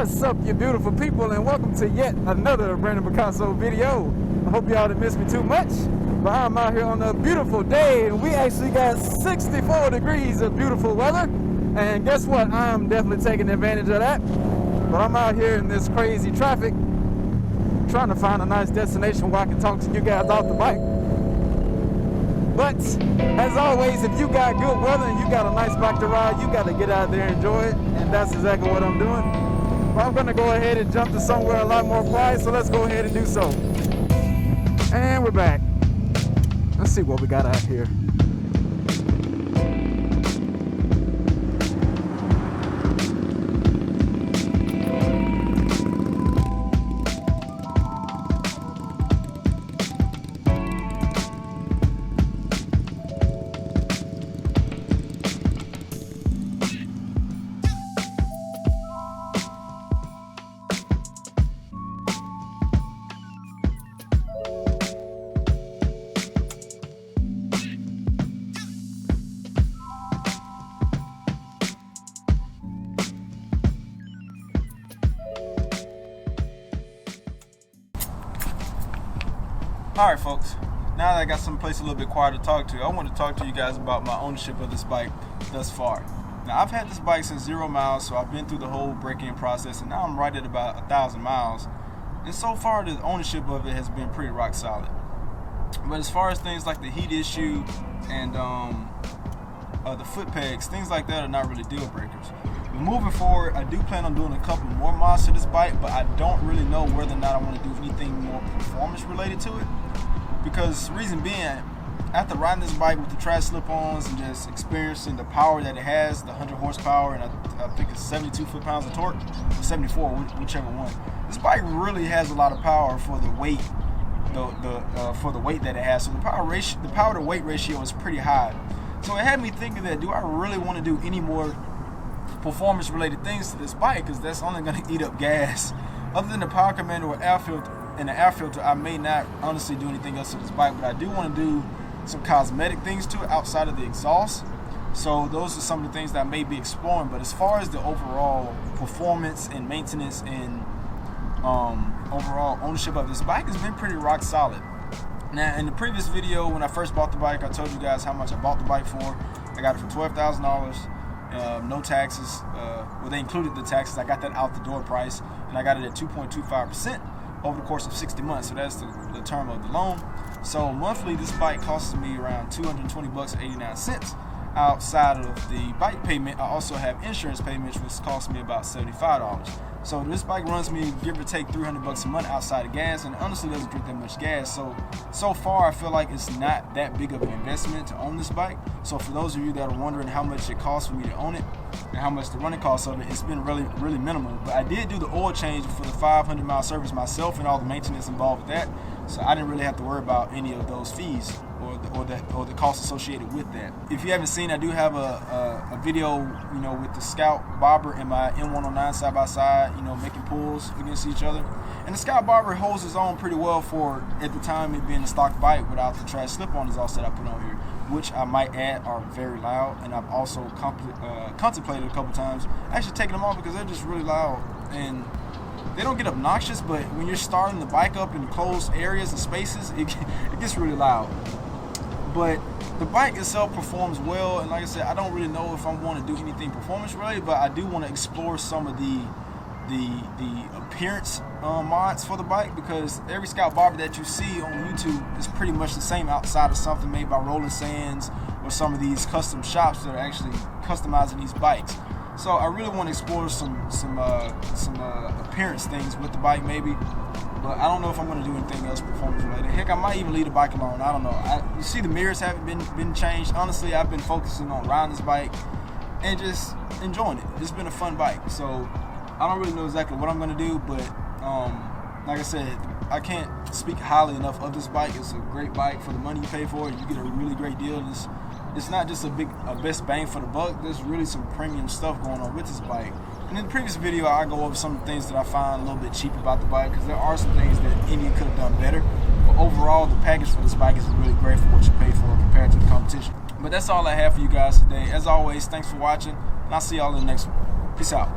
What's up, you beautiful people, and welcome to yet another Brandon Bicasso video. I hope y'all didn't miss me too much, but I'm out here on a beautiful day, and we actually got 64 degrees of beautiful weather. And guess what? I'm definitely taking advantage of that. But I'm out here in this crazy traffic, trying to find a nice destination where I can talk to you guys off the bike. But as always, if you got good weather and you got a nice bike to ride, you got to get out there and enjoy it, and that's exactly what I'm doing. But I'm going to go ahead and jump to somewhere a lot more quiet, so let's go ahead and do so. And we're back. Let's see what we got out here. Alright folks, now that I got someplace a little bit quiet to talk to, I want to talk to you guys about my ownership of this bike thus far. Now I've had this bike since 0 miles, so I've been through the whole break-in process, and now I'm right at about 1,000 miles. And so far the ownership of it has been pretty rock solid. But as far as things like the heat issue and the foot pegs, things like that are not really deal breakers. But moving forward, I do plan on doing a couple more mods to this bike, but I don't really know whether or not I want to do anything more performance related to it. Because reason being, after riding this bike with the Trask slip-ons and just experiencing the power that it has, the 100 horsepower and I think it's 72 foot-pounds of torque, or 74, whichever one. This bike really has a lot of power for the weight, for the weight that it has. So the power to weight ratio is pretty high. So it had me thinking that, do I really want to do any more performance related things to this bike? Because that's only going to eat up gas. Other than the power commander or air filter, and the air filter, I may not honestly do anything else to this bike, but I do want to do some cosmetic things to it outside of the exhaust. So those are some of the things that I may be exploring. But as far as the overall performance and maintenance and overall ownership of this bike has been pretty rock solid. Now in the previous video, when I first bought the bike, I told you guys how much I bought the bike for. I got it for $12,000, no taxes. Well, they included the taxes. I got that out the door price, and I got it at 2.25%. over the course of 60 months, so that's the term of the loan. So monthly, this bike costs me around $220.89. Outside of the bike payment, I also have insurance payments, which cost me about $75. So this bike runs me, give or take, $300 a month outside of gas, and honestly doesn't drink that much gas. So far, I feel like it's not that big of an investment to own this bike. So for those of you that are wondering how much it costs for me to own it and how much the running cost of it, it's been really minimal. But I did do the oil change for the 500-mile service myself and all the maintenance involved with that. So I didn't really have to worry about any of those fees or the costs associated with that. If you haven't seen, I do have a video, with the Scout Bobber and my M109 side by side, making pulls against each other. And the Scout Bobber holds its own pretty well for, at the time, it being a stock bike without the Trask slip-on exhaust that I put on here, which I might add are very loud. And I've also contemplated a couple times actually taking them off because they're just really loud. And they don't get obnoxious, but when you're starting the bike up in closed areas and spaces, it gets really loud. But the bike itself performs well, and like I said, I don't really know if I want to do anything performance related, but I do want to explore some of the appearance mods for the bike, because every Scout Bobber that you see on YouTube is pretty much the same outside of something made by Rolling Sands or some of these custom shops that are actually customizing these bikes. So I really want to explore some appearance things with the bike maybe, but I don't know if I'm going to do anything else performance related. Heck, I might even leave the bike alone. I don't know. You see the mirrors haven't been changed. Honestly, I've been focusing on riding this bike and just enjoying it. It's been a fun bike. So I don't really know exactly what I'm going to do, but like I said, I can't speak highly enough of this bike. It's a great bike for the money you pay for it. You get a really great deal. It's not just a best bang for the buck. There's really some premium stuff going on with this bike. And in the previous video, I go over some of the things that I find a little bit cheap about the bike, because there are some things that Indian could have done better. But overall, the package for this bike is really great for what you pay for compared to the competition. But that's all I have for you guys today. As always, thanks for watching, and I'll see y'all in the next one. Peace out.